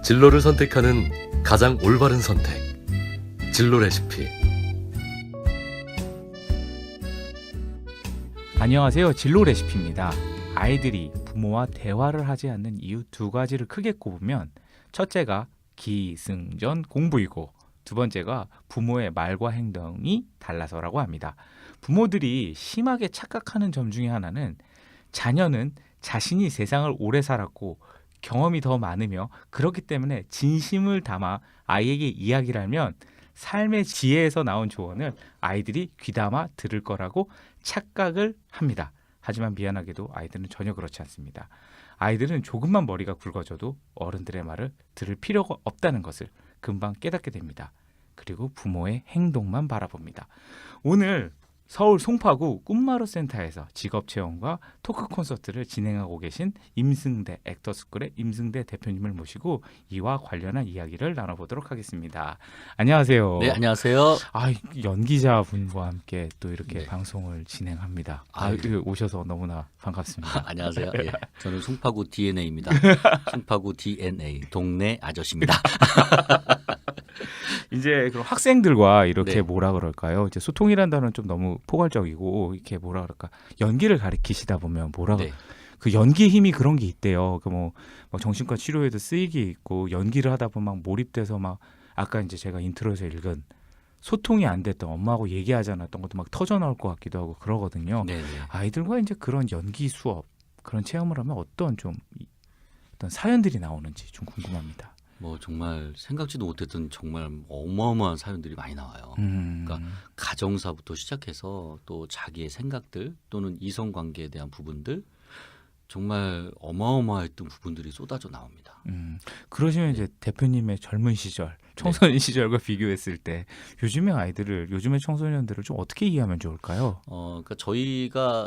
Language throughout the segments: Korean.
진로를 선택하는 가장 올바른 선택. 진로 레시피. 안녕하세요. 진로 레시피입니다. 아이들이 부모와 대화를 하지 않는 이유 두 가지를 크게 꼽으면 첫째가 기승전 공부이고 두 번째가 부모의 말과 행동이 달라서라고 합니다. 부모들이 심하게 착각하는 점 중에 하나는 자녀는 자신이 세상을 오래 살았고 경험이 더 많으며 그렇기 때문에 진심을 담아 아이에게 이야기를 하면 삶의 지혜에서 나온 조언을 아이들이 귀담아 들을 거라고 착각을 합니다. 하지만 미안하게도 아이들은 전혀 그렇지 않습니다. 아이들은 조금만 머리가 굵어져도 어른들의 말을 들을 필요가 없다는 것을 금방 깨닫게 됩니다. 그리고 부모의 행동만 바라봅니다. 오늘 서울 송파구 꿈마루 센터에서 직업체험과 토크 콘서트를 진행하고 계신 임승대 액터스쿨의 임승대 대표님을 모시고 이와 관련한 이야기를 나눠보도록 하겠습니다. 안녕하세요. 네, 안녕하세요. 연기자분과 함께 또 이렇게 네. 방송을 진행합니다. 아유. 오셔서 너무나 반갑습니다. 안녕하세요. 예. 저는 송파구 DNA입니다. 송파구 DNA 동네 아저씨입니다. 이제 그럼 학생들과 이렇게 네. 뭐라 그럴까요? 이제 소통이라는 단어는 좀 너무 포괄적이고 이렇게 뭐라 그럴까? 연기를 가리키시다 보면 네. 그 연기의 힘이 그런 게 있대요. 그 뭐 정신과 치료에도 쓰이기 있고 연기를 하다 보면 막 몰입돼서 막 아까 이제 제가 인트로에서 읽은 소통이 안 됐던 엄마하고 얘기하지 않았던 것도 막 터져 나올 것 같기도 하고 그러거든요. 네. 아이들과 이제 그런 연기 수업 그런 체험을 하면 어떤 사연들이 나오는지 좀 궁금합니다. 뭐 정말 생각지도 못했던 정말 어마어마한 사연들이 많이 나와요. 그러니까 가정사부터 시작해서 또 자기의 생각들 또는 이성관계에 대한 부분들 정말 어마어마했던 부분들이 쏟아져 나옵니다. 그러시면 이제 대표님의 젊은 시절, 청소년 시절과 비교했을 때 요즘의 청소년들을 좀 어떻게 이해하면 좋을까요? 그러니까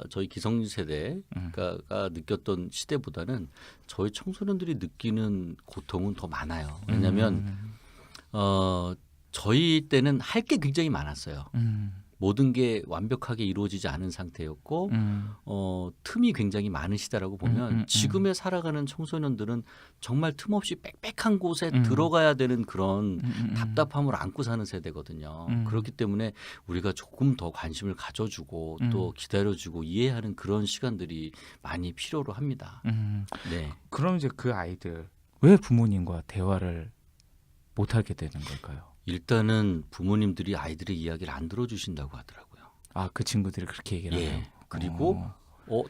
저희 기성세대가 느꼈던 시대보다는 저희 청소년들이 느끼는 고통은 더 많아요. 왜냐하면 저희 때는 할 게 굉장히 많았어요. 모든 게 완벽하게 이루어지지 않은 상태였고 틈이 굉장히 많은 시대라고 보면 지금에 살아가는 청소년들은 정말 틈없이 빽빽한 곳에 들어가야 되는 그런 답답함을 안고 사는 세대거든요. 그렇기 때문에 우리가 조금 더 관심을 가져주고 또 기다려주고 이해하는 그런 시간들이 많이 필요로 합니다. 네. 그럼 이제 그 아이들 왜 부모님과 대화를 못하게 되는 걸까요? 일단은 부모님들이 아이들의 이야기를 안 들어주신다고 하더라고요. 그 친구들이 그렇게 얘기를 해요. 그리고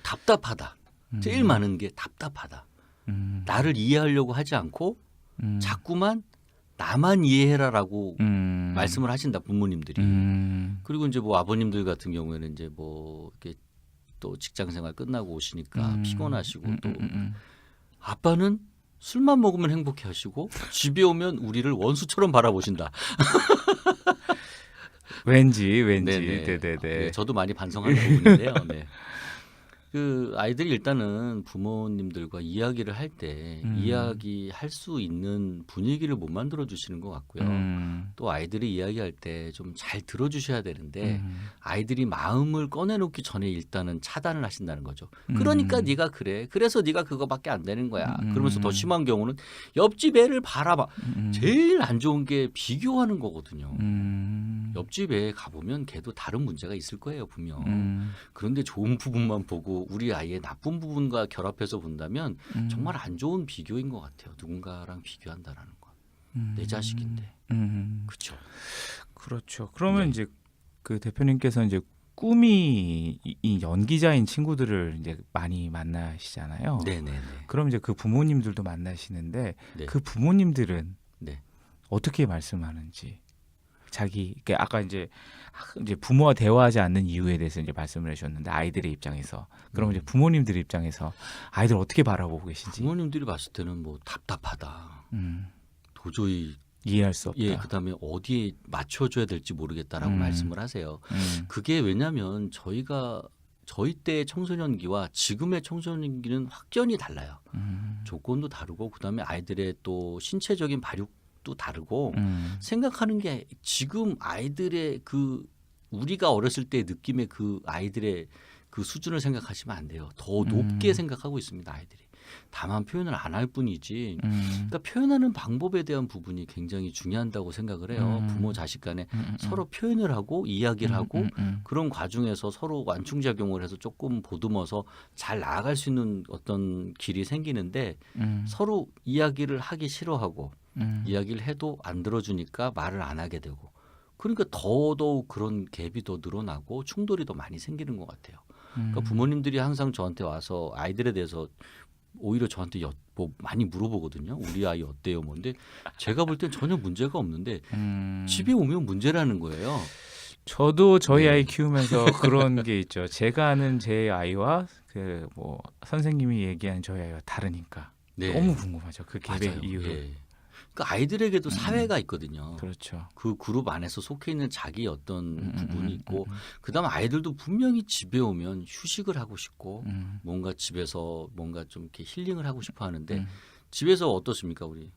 답답하다. 제일 많은 게 답답하다. 나를 이해하려고 하지 않고 자꾸만 나만 이해해라라고 말씀을 하신다 부모님들이. 그리고 이제 뭐 아버님들 같은 경우에는 이제 뭐 이렇게 또 직장생활 끝나고 오시니까 피곤하시고 또 아빠는 술만 먹으면 행복해하시고 집에 오면 우리를 원수처럼 바라보신다. 왠지. 네네. 네네네. 네, 저도 많이 반성하는 부분인데요. 네. 그 아이들이 일단은 부모님들과 이야기를 할 때 이야기할 수 있는 분위기를 못 만들어 주시는 것 같고요. 또 아이들이 이야기할 때 좀 잘 들어주셔야 되는데 아이들이 마음을 꺼내놓기 전에 일단은 차단을 하신다는 거죠. 그러니까 네가 그래. 그래서 네가 그거밖에 안 되는 거야. 그러면서 더 심한 경우는 옆집 애를 바라봐. 제일 안 좋은 게 비교하는 거거든요. 옆집 애 가보면 걔도 다른 문제가 있을 거예요 분명. 그런데 좋은 부분만 보고 우리 아이의 나쁜 부분과 결합해서 본다면 정말 안 좋은 비교인 것 같아요. 누군가랑 비교한다라는 건. 내 자식인데. 그렇죠. 그렇죠. 그러면 네. 이제 그 대표님께서 이제 꿈이 이 연기자인 친구들을 이제 많이 만나시잖아요. 네네네. 그럼 이제 그 부모님들도 만나시는데 네. 그 부모님들은 네. 어떻게 말씀하는지 그러니까 아까 이제 부모와 대화하지 않는 이유에 대해서 이제 말씀을 해주셨는데 아이들의 입장에서 그럼 이제 부모님들의 입장에서 아이들 어떻게 바라보고 계신지 부모님들이 봤을 때는 뭐 답답하다. 도저히 이해할 수 없다. 그다음에 어디에 맞춰줘야 될지 모르겠다라고 말씀을 하세요. 그게 왜냐하면 저희 때의 청소년기와 지금의 청소년기는 확연히 달라요. 조건도 다르고 그다음에 아이들의 또 신체적인 발육도 다르고 생각하는 게 지금 아이들의 우리가 어렸을 때 느낌의 그 아이들의 그 수준을 생각하시면 안 돼요. 더 높게 생각하고 있습니다, 아이들이. 다만 표현을 안 할 뿐이지. 그러니까 표현하는 방법에 대한 부분이 굉장히 중요하다고 생각을 해요. 부모 자식 간에 서로 표현을 하고 이야기를 하고 그런 과정에서 서로 완충작용을 해서 조금 보듬어서 잘 나아갈 수 있는 어떤 길이 생기는데 서로 이야기를 하기 싫어하고 이야기를 해도 안 들어주니까 말을 안 하게 되고 그러니까 더더욱 그런 갭이 더 늘어나고 충돌이 더 많이 생기는 것 같아요. 그러니까 부모님들이 항상 저한테 와서 아이들에 대해서 오히려 저한테 뭐 많이 물어보거든요. 우리 아이 어때요? 뭔데 제가 볼 땐 전혀 문제가 없는데 집에 오면 문제라는 거예요. 저도 저희 네. 아이 키우면서 그런 게 있죠. 제가 아는 제 아이와 그 뭐 선생님이 얘기한 저희 아이와 다르니까 네. 너무 궁금하죠. 그 갭의 맞아요. 이유를. 예. 그러니까 아이들에게도 사회가 있거든요. 그렇죠. 그 그룹 안에서 속해 있는 자기 어떤 부분이 있고 그다음에 아이들도 분명히 집에 오면 휴식을 하고 싶고 뭔가 집에서 뭔가 좀 이렇게 힐링을 하고 싶어 하는데 집에서 어떻습니까 우리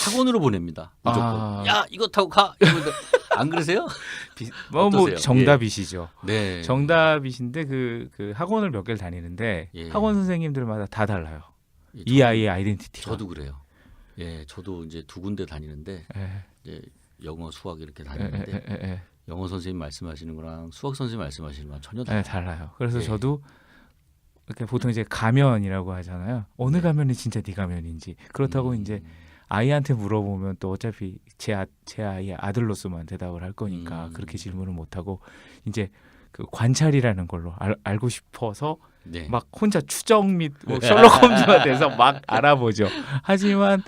학원으로 보냅니다 무조건 아. 야 이거 타고 가 이러는데 안 그러세요? 뭐 어떠세요? 정답이시죠. 네 정답이신데 그 학원을 몇 개를 다니는데 예. 학원 선생님들마다 다 달라요. 예, 이 아이의 아이덴티티가. 저도 그래요. 예, 저도 이제 두 군데 다니는데 예. 이제 영어 수학 이렇게 다니는데 영어 선생님 말씀하시는 거랑 수학 선생님 말씀하시는 거랑 전혀 네, 달라요. 달라요. 그래서 예. 저도 이렇게 보통 이제 가면이라고 하잖아요. 어느 네. 가면이 진짜 네 가면인지. 그렇다고 이제 아이한테 물어보면 또 어차피 제 아이의 아들로서만 대답을 할 거니까 그렇게 질문을 못 하고 이제 그 관찰이라는 걸로 알고 싶어서 네. 막 혼자 추정 및 뭐 셜록 홈즈가 돼서 막 알아보죠. 하지만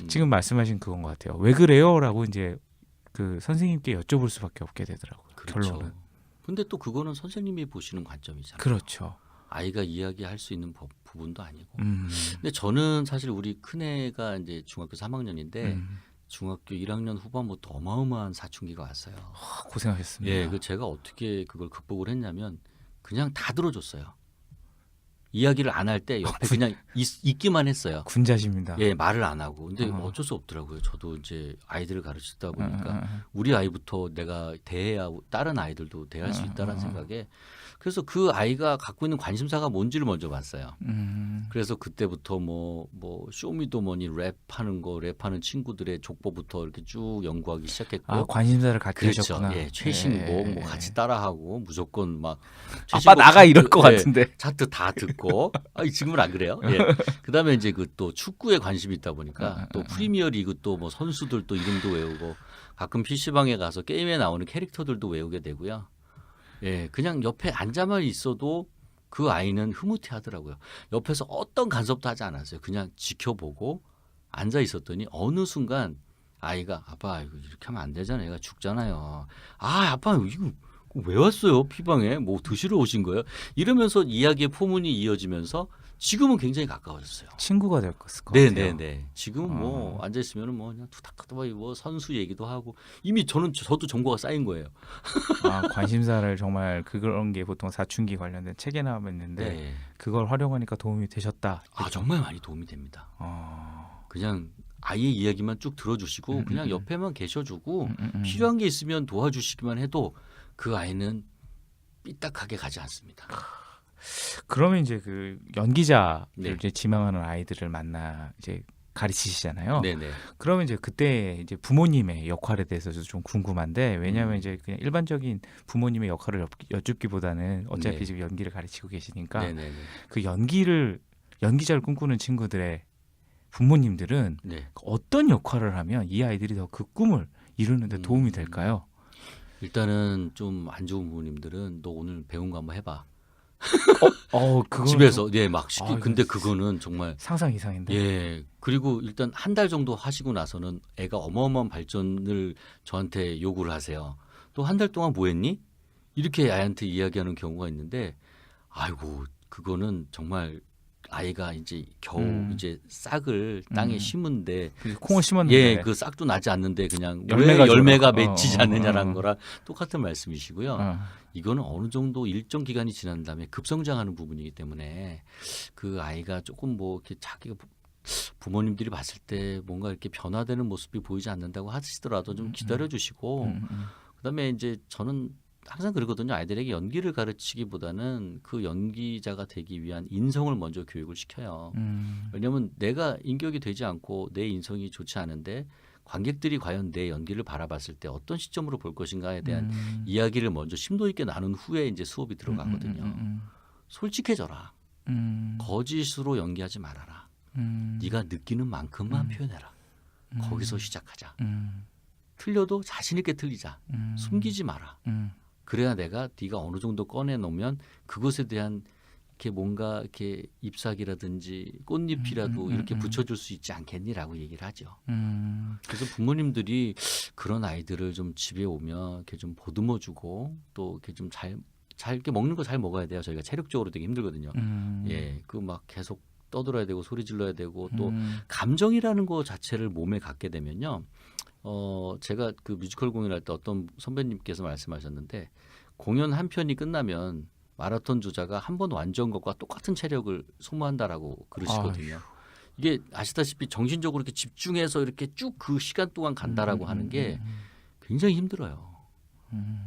지금 말씀하신 그건 것 같아요. 왜 그래요?라고 이제 그 선생님께 여쭤볼 수밖에 없게 되더라고요. 그렇죠. 결론은. 근데 또 그거는 선생님이 보시는 관점이잖아요. 그렇죠. 아이가 이야기할 수 있는 부분도 아니고. 근데 저는 사실 우리 큰애가 이제 중학교 3학년인데 중학교 1학년 후반부터 어마어마한 사춘기가 왔어요. 고생하셨습니다. 예, 그 제가 어떻게 그걸 극복을 했냐면 그냥 다 들어줬어요. 이야기를 안 할 때 옆에 그냥 있기만 했어요. 군자십니다. 예, 말을 안 하고. 근데 어쩔 수 없더라고요. 저도 이제 아이들을 가르치다 보니까 우리 아이부터 내가 대해야 다른 아이들도 대할 수 있다는 생각에 그래서 그 아이가 갖고 있는 관심사가 뭔지를 먼저 봤어요. 그래서 그때부터 뭐 쇼미더머니 랩하는 친구들의 족보부터 이렇게 쭉 연구하기 시작했고. 아, 관심사를 갖게 그렇죠. 되셨구나. 예, 최신곡 뭐 같이 따라하고 무조건 막 아빠 나가 차트, 이럴 것 예, 같은데. 차트 다 듣고 지금은 안 그래요. 예. 그다음에 이제 그 또 축구에 관심이 있다 보니까 또 프리미어 리그 또 뭐 선수들 또 이름도 외우고 가끔 PC방에 가서 게임에 나오는 캐릭터들도 외우게 되고요. 예, 그냥 옆에 앉아만 있어도 그 아이는 흐뭇해 하더라고요. 옆에서 어떤 간섭도 하지 않았어요. 그냥 지켜보고 앉아 있었더니 어느 순간 아이가 아빠 이거 이렇게 하면 안 되잖아요. 얘가 죽잖아요. 아 아빠 이거 왜 왔어요? 피방에 뭐 드시러 오신 거예요? 이러면서 이야기의 포문이 이어지면서 지금은 굉장히 가까워졌어요. 친구가 될 것 같아요. 네네네. 지금은 뭐 앉아 있으면은 뭐 그냥 투닥투닥 뭐 선수 얘기도 하고 이미 저도 정보가 쌓인 거예요. 아, 관심사를 정말 그런 게 보통 사춘기 관련된 책에 나왔는데 네. 그걸 활용하니까 도움이 되셨다. 아 정말 많이 도움이 됩니다. 그냥 아이의 이야기만 쭉 들어주시고 그냥 옆에만 계셔주고 필요한 게 있으면 도와주시기만 해도 그 아이는 삐딱하게 가지 않습니다. 그러면 이제 그 연기자를 네. 이제 지망하는 아이들을 만나 이제 가르치시잖아요. 네네. 그러면 이제 그때 이제 부모님의 역할에 대해서도 좀 궁금한데 왜냐하면 이제 그냥 일반적인 부모님의 역할을 여쭙기보다는 어차피 네. 지금 연기를 가르치고 계시니까 네네네. 그 연기자를 꿈꾸는 친구들의 부모님들은 네. 어떤 역할을 하면 이 아이들이 더 그 꿈을 이루는 데 도움이 될까요? 일단은 좀 안 좋은 부모님들은 너 오늘 배운 거 한번 해봐. 그거 집에서 막 시키. 이거 근데 그거는 정말 상상 이상인데. 예. 그리고 일단 한 달 정도 하시고 나서는 애가 어마어마한 발전을 저한테 요구를 하세요. 또 한 달 동안 뭐 했니? 이렇게 아이한테 이야기하는 경우가 있는데 아이고 그거는 정말 아이가 이제 겨우 이제 싹을 땅에 심은데 콩을 심었는데 예, 그 싹도 나지 않는데 그냥 열매가 왜 열매가 들어가. 맺히지 않느냐라는 거랑 똑같은 말씀이시고요. 어. 이거는 어느 정도 일정 기간이 지난 다음에 급성장하는 부분이기 때문에 그 아이가 조금 뭐 이렇게 자기가 부모님들이 봤을 때 뭔가 이렇게 변화되는 모습이 보이지 않는다고 하시더라도 좀 기다려 주시고 그다음에 이제 저는 항상 그러거든요. 아이들에게 연기를 가르치기보다는 그 연기자가 되기 위한 인성을 먼저 교육을 시켜요. 왜냐하면 내가 인격이 되지 않고 내 인성이 좋지 않은데 관객들이 과연 내 연기를 바라봤을 때 어떤 시점으로 볼 것인가에 대한 이야기를 먼저 심도 있게 나눈 후에 이제 수업이 들어가거든요. 솔직해져라. 거짓으로 연기하지 말아라. 네가 느끼는 만큼만 표현해라. 거기서 시작하자. 틀려도 자신 있게 틀리자. 숨기지 마라. 그래야 내가 네가 어느 정도 꺼내놓으면 그것에 대한 이렇게 뭔가 이렇게 잎사귀라든지 꽃잎이라도 이렇게 붙여줄 수 있지 않겠니라고 얘기를 하죠. 그래서 부모님들이 그런 아이들을 좀 집에 오면 이렇게 좀 보듬어주고 또 이렇게 좀 잘 이렇게 먹는 거 잘 먹어야 돼요. 저희가 체력적으로 되게 힘들거든요. 예, 그 막 계속 떠들어야 되고 소리 질러야 되고 또 감정이라는 거 자체를 몸에 갖게 되면요. 제가 그 뮤지컬 공연할 때 어떤 선배님께서 말씀하셨는데 공연 한 편이 끝나면 마라톤 주자가 한 번 완주한 것과 똑같은 체력을 소모한다라고 그러시거든요. 이게 아시다시피 정신적으로 이렇게 집중해서 이렇게 쭉 그 시간 동안 간다라고 하는 게 굉장히 힘들어요.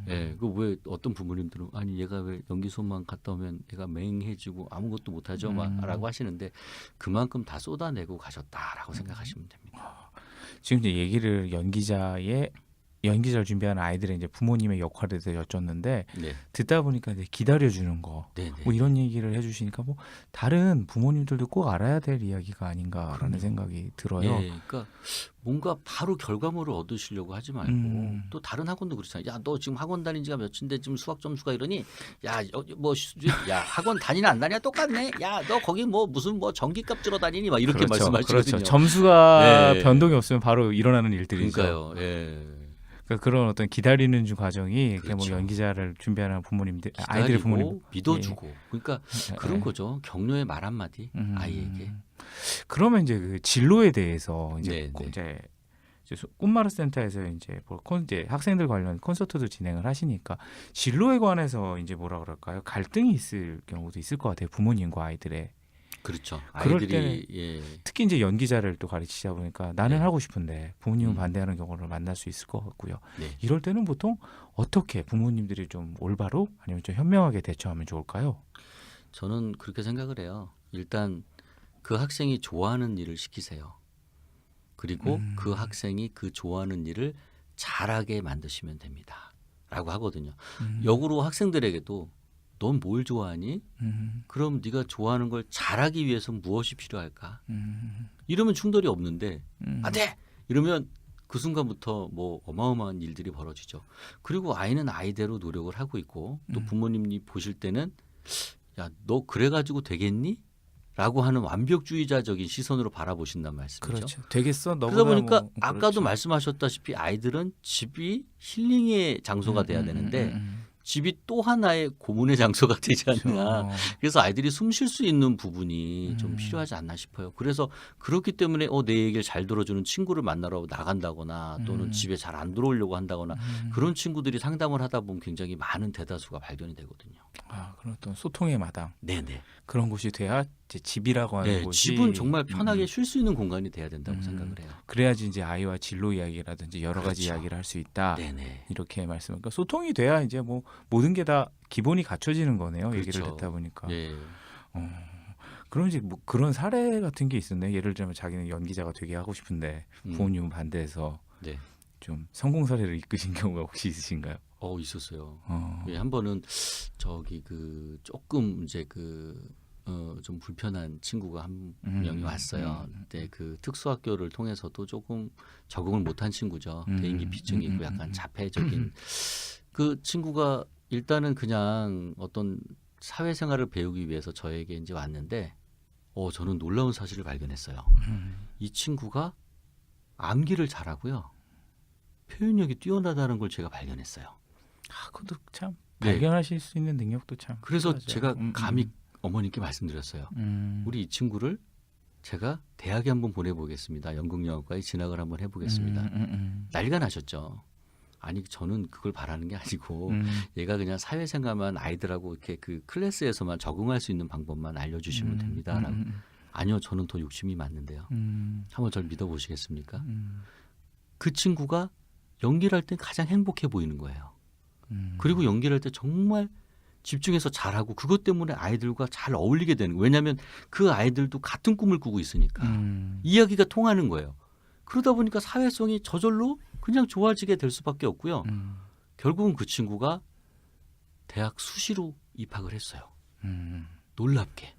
예, 그 왜 어떤 부모님들은 아니 얘가 왜 연기 수업만 갔다 오면 얘가 맹해지고 아무것도 못하죠, 막라고 하시는데 그만큼 다 쏟아내고 가셨다라고 생각하시면 됩니다. 지금 이제 얘기를 연기자를 준비하는 아이들의 이제 부모님의 역할에 대해서 여쭙는데 네, 듣다 보니까 이제 기다려주는 거, 네, 뭐 이런 얘기를 해주시니까 뭐 다른 부모님들도 꼭 알아야 될 이야기가 아닌가라는 생각이 들어요. 예, 그러니까 뭔가 바로 결과물을 얻으시려고 하지 말고 또 다른 학원도 그렇잖아요. 야, 너 지금 학원 다닌 지가 몇인데 지금 수학 점수가 이러니 야, 야 학원 다니나 안 다니나 똑같네. 야, 너 거기 뭐 무슨 뭐 전기값 들어 다니니 막 이렇게 말씀하시거든요. 그렇죠. 점수가 네. 변동이 없으면 바로 일어나는 일들이죠. 그러니까요. 예. 그러니까 그런 어떤 기다리는 과정이 그냥 뭐 그렇죠. 연기자를 준비하는 부모님들, 아이들의 부모님 기다리고 믿어주고 그러니까 그런 거죠. 격려의 말 한마디 아이에게. 그러면 이제 그 진로에 대해서 이제 네, 이제 꿈마루 센터에서 이제 이제 학생들 관련 콘서트도 진행을 하시니까 진로에 관해서 이제 뭐라 그럴까요? 갈등이 있을 경우도 있을 것 같아요. 부모님과 아이들의. 그렇죠. 그럴 아이들이 예. 특히 이제 연기자를 또 가르치다 보니까 나는 네. 하고 싶은데 부모님은 반대하는 경우를 만날 수 있을 것 같고요. 네. 이럴 때는 보통 어떻게 부모님들이 좀 올바로 아니면 좀 현명하게 대처하면 좋을까요? 저는 그렇게 생각을 해요. 일단 그 학생이 좋아하는 일을 시키세요. 그리고 그 학생이 그 좋아하는 일을 잘하게 만드시면 됩니다. 라고 하거든요. 역으로 학생들에게도 넌 뭘 좋아하니? 그럼 네가 좋아하는 걸 잘하기 위해서 무엇이 필요할까? 이러면 충돌이 없는데 안 돼! 이러면 그 순간부터 뭐 어마어마한 일들이 벌어지죠. 그리고 아이는 아이대로 노력을 하고 있고 또 부모님이 보실 때는 야, 너 그래가지고 되겠니? 라고 하는 완벽주의자적인 시선으로 바라보신단 말씀이죠. 그렇죠. 되겠어? 너보다 그러다 보니까 뭐, 아까도 그렇죠. 말씀하셨다시피 아이들은 집이 힐링의 장소가 돼야 되는데 집이 또 하나의 고문의 장소가 되지 않나. 그렇죠. 그래서 아이들이 숨 쉴 수 있는 부분이 좀 필요하지 않나 싶어요. 그래서 그렇기 때문에 내 얘기를 잘 들어주는 친구를 만나러 나간다거나 또는 집에 잘 안 들어오려고 한다거나 그런 친구들이 상담을 하다 보면 굉장히 많은 대다수가 발견이 되거든요. 그런 어떤 소통의 마당 네네. 그런 곳이 돼야 이제 집이라고 하는 네, 곳이 집은 정말 편하게 쉴 수 있는 공간이 돼야 된다고 생각을 해요. 그래야지 이제 아이와 진로 이야기라든지 여러 가지 그렇죠. 이야기를 할 수 있다. 네네. 이렇게 그러니까 소통이 돼야 이제 뭐 모든 게 다 기본이 갖춰지는 거네요. 얘기를 그렇죠. 듣다 보니까. 예. 그럼 이제 뭐 그런 사례 같은 게 있었네. 예를 들면 자기는 연기자가 되게 하고 싶은데 부모님은 반대해서 네. 좀 성공 사례를 이끄신 경우가 혹시 있으신가요? 있었어요. 예, 한 번은 저기 그 조금 이제 좀 불편한 친구가 한 명이 왔어요. 근데 그 특수학교를 통해서도 조금 적응을 못한 친구죠. 대인기피증이 있고 약간 자폐적인 그 친구가 일단은 그냥 어떤 사회생활을 배우기 위해서 저에게 이제 왔는데 저는 놀라운 사실을 발견했어요. 이 친구가 암기를 잘하고요. 표현력이 뛰어나다는 걸 제가 발견했어요. 그것도 참 네. 발견하실 수 있는 능력도 참. 그래서 필요하죠. 제가 감히 어머니께 말씀드렸어요. 우리 이 친구를 제가 대학에 한번 보내보겠습니다. 연극영화과에 진학을 한번 해보겠습니다. 난리가 나셨죠. 아니 저는 그걸 바라는 게 아니고 얘가 그냥 사회생활만 아이들하고 이렇게 그 클래스에서만 적응할 수 있는 방법만 알려주시면 됩니다라고. 아니요, 저는 더 욕심이 많는데요. 한번 저를 믿어보시겠습니까? 그 친구가 연기를 할 때 가장 행복해 보이는 거예요. 그리고 연기를 할 때 정말 집중해서 잘하고 그것 때문에 아이들과 잘 어울리게 되는 거예요. 왜냐하면 그 아이들도 같은 꿈을 꾸고 있으니까 이야기가 통하는 거예요. 그러다 보니까 사회성이 저절로 그냥 좋아지게 될 수밖에 없고요. 결국은 그 친구가 대학 수시로 입학을 했어요. 놀랍게.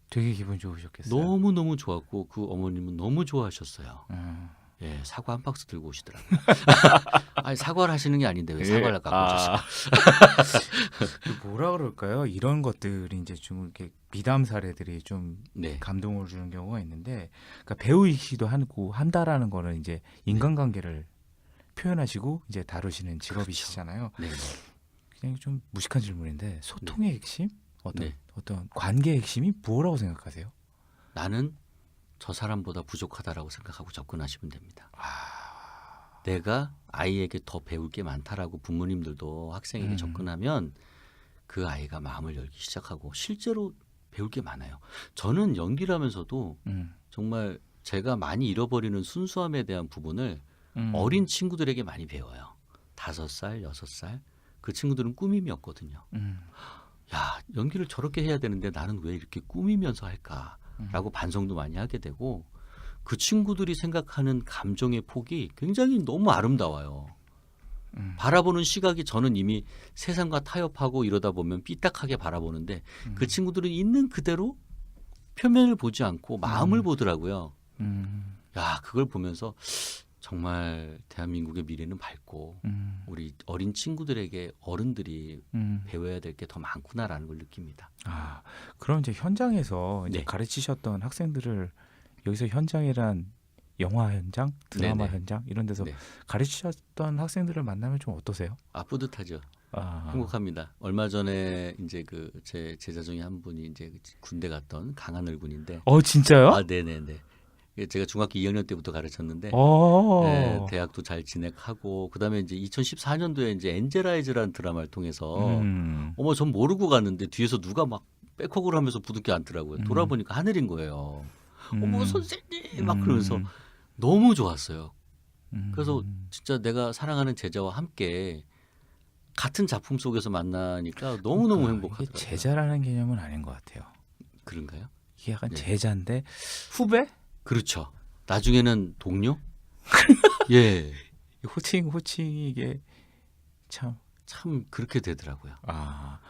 되게 기분 좋으셨겠어요. 너무너무 좋았고 그 어머님은 너무 좋아하셨어요. 예, 사과 한 박스 들고 오시더라고요. 아니 사과를 하시는 게 아닌데 왜 사과를 갖고 오셨어요? 뭐라 그럴까요? 이런 것들이 이제 좀 이렇게 미담 사례들이 좀 네. 감동을 주는 경우가 있는데, 그러니까 배우이기도 하고 한다라는 거는 이제 인간관계를 표현하시고 이제 다루시는 직업이시잖아요. 네. 그냥 좀 무식한 질문인데 소통의 핵심, 네. 어떤 관계의 핵심이 뭐라고 생각하세요? 나는 저 사람보다 부족하다라고 생각하고 접근하시면 됩니다. 내가 아이에게 더 배울 게 많다라고 부모님들도 학생에게 접근하면 그 아이가 마음을 열기 시작하고 실제로 배울 게 많아요. 저는 연기를 하면서도 정말 제가 많이 잃어버리는 순수함에 대한 부분을 어린 친구들에게 많이 배워요. 5살, 6살. 그 친구들은 꾸밈이었거든요. 야, 연기를 저렇게 해야 되는데 나는 왜 이렇게 꾸미면서 할까라고 반성도 많이 하게 되고 그 친구들이 생각하는 감정의 폭이 굉장히 너무 아름다워요. 바라보는 시각이 저는 이미 세상과 타협하고 이러다 보면 삐딱하게 바라보는데 그 친구들은 있는 그대로 표면을 보지 않고 마음을 보더라고요. 야, 그걸 보면서 정말 대한민국의 미래는 밝고 우리 어린 친구들에게 어른들이 배워야 될 게 더 많구나라는 걸 느낍니다. 그럼 이제 현장에서 이제 네. 가르치셨던 학생들을 여기서 현장이란 영화 현장, 드라마 네네. 현장 이런 데서 네. 가르치셨던 학생들을 만나면 좀 어떠세요? 뿌듯하죠. 행복합니다. 얼마 전에 이제 그 제 제자 중에 한 분이 이제 군대 갔던 강하늘 군인데. 진짜요? 네네네. 제가 중학교 2학년 때부터 가르쳤는데 네. 대학도 잘 진학하고 그다음에 이제 2014년도에 이제 엔젤아이즈라는 드라마를 통해서 전 모르고 갔는데 뒤에서 누가 막 백허그를 하면서 부둥켜 안더라고요. 돌아보니까 하늘인 거예요. 선생님 막 그러면서 너무 좋았어요. 그래서 진짜 내가 사랑하는 제자와 함께 같은 작품 속에서 만나니까 너무너무 행복하더라고요. 이게 제자라는 개념은 아닌 것 같아요. 그런가요? 이게 약간 네. 제자인데 후배? 그렇죠. 나중에는 동료? 예. 호칭이 이게 참. 그렇게 되더라고요.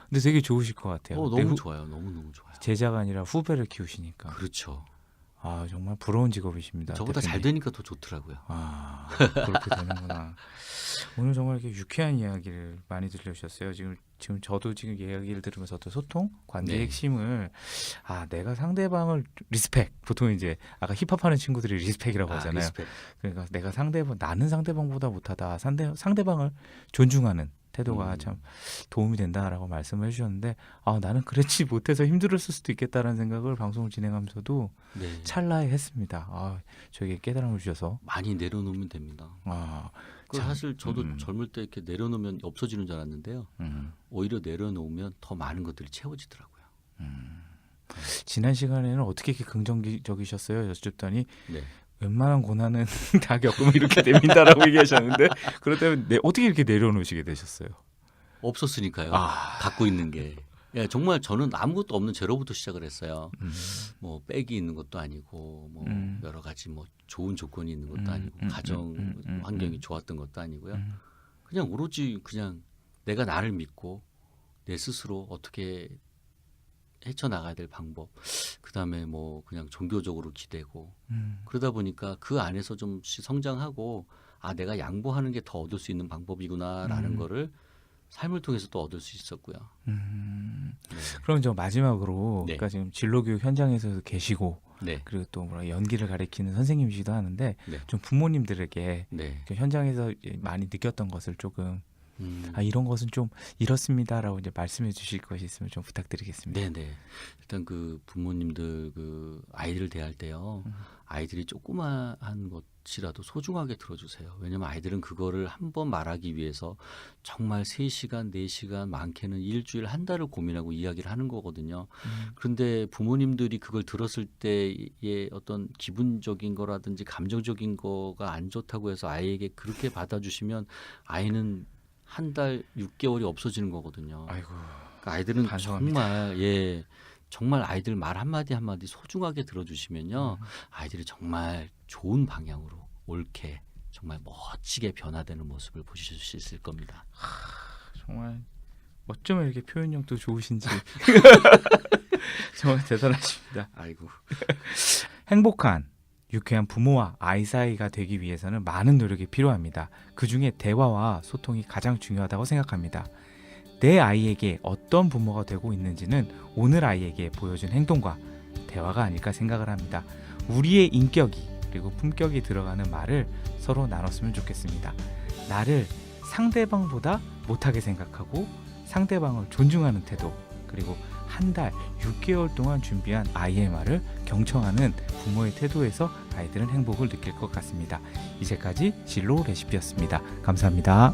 근데 되게 좋으실 것 같아요. 너무 좋아요. 너무너무 좋아요. 제자가 아니라 후배를 키우시니까. 그렇죠. 정말 부러운 직업이십니다. 저보다 잘 되니까 더 좋더라고요. 그렇게 되는구나. 오늘 정말 이렇게 유쾌한 이야기를 많이 들려주셨어요. 지금 저도 지금 이야기를 들으면서 어떤 소통, 관계의 네. 핵심을 내가 상대방을 리스펙. 보통 이제 아까 힙합하는 친구들이 리스펙이라고 하잖아요. 리스펙. 그러니까 내가 나는 상대방보다 못하다. 상대방을 존중하는 태도가 참 도움이 된다라고 말씀을 해주셨는데 나는 그렇지 못해서 힘들었을 수도 있겠다라는 생각을 방송을 진행하면서도 네. 찰나에 했습니다. 저에게 깨달음을 주셔서 많이 내려놓으면 됩니다. 사실 저도 젊을 때 이렇게 내려놓으면 없어지는 줄 알았는데요. 오히려 내려놓으면 더 많은 것들이 채워지더라고요. 지난 시간에는 어떻게 이렇게 긍정적이셨어요? 여쭙더니 네. 웬만한 고난은 다 겪으면 이렇게 됩니다라고 얘기하셨는데 그렇다면 어떻게 이렇게 내려놓으시게 되셨어요? 없었으니까요. 갖고 있는 게. 정말 저는 아무것도 없는 제로부터 시작을 했어요. 뭐 백이 있는 것도 아니고 뭐 여러 가지 뭐 좋은 조건이 있는 것도 아니고 가정 환경이 좋았던 것도 아니고요. 그냥 오로지 그냥 내가 나를 믿고 내 스스로 어떻게 헤쳐나가야 될 방법, 그다음에 뭐 그냥 종교적으로 기대고 그러다 보니까 그 안에서 좀 성장하고 내가 양보하는 게 더 얻을 수 있는 방법이구나라는 거를 삶을 통해서 또 얻을 수 있었고요. 네. 그럼 저 마지막으로 네. 그러니까 지금 진로교육 현장에서 계시고 네. 그리고 또 연기를 가리키는 선생님이시기도 하는데 네. 좀 부모님들에게 네. 현장에서 많이 느꼈던 것을 조금 이런 것은 좀 이렇습니다라고 이제 말씀해 주실 것이 있으면 좀 부탁드리겠습니다. 네네. 일단 그 부모님들 그 아이들을 대할 때요. 아이들이 조그마한 것이라도 소중하게 들어주세요. 왜냐하면 아이들은 그거를 한번 말하기 위해서 정말 3시간, 4시간, 많게는 일주일, 한 달을 고민하고 이야기를 하는 거거든요. 그런데 부모님들이 그걸 들었을 때의 어떤 기분적인 거라든지 감정적인 거가 안 좋다고 해서 아이에게 그렇게 받아주시면 아이는 한 달 6개월이 없어지는 거거든요. 아이고. 그러니까 아이들은 반성합니다. 정말 정말 아이들 말 한마디 한마디 소중하게 들어주시면요. 아이들이 정말 좋은 방향으로 옳게 정말 멋지게 변화되는 모습을 보실 수 있을 겁니다. 정말 어쩌면 이렇게 표현력도 좋으신지 정말 대단하십니다. 아이고. 행복한 유쾌한 부모와 아이 사이가 되기 위해서는 많은 노력이 필요합니다. 그중에 대화와 소통이 가장 중요하다고 생각합니다. 내 아이에게 어떤 부모가 되고 있는지는 오늘 아이에게 보여준 행동과 대화가 아닐까 생각을 합니다. 우리의 인격이 그리고 품격이 들어가는 말을 서로 나눴으면 좋겠습니다. 나를 상대방보다 못하게 생각하고 상대방을 존중하는 태도, 그리고 한 달 6개월 동안 준비한 아이의 말을 경청하는 부모의 태도에서 아이들은 행복을 느낄 것 같습니다. 이제까지 진로 레시피였습니다. 감사합니다.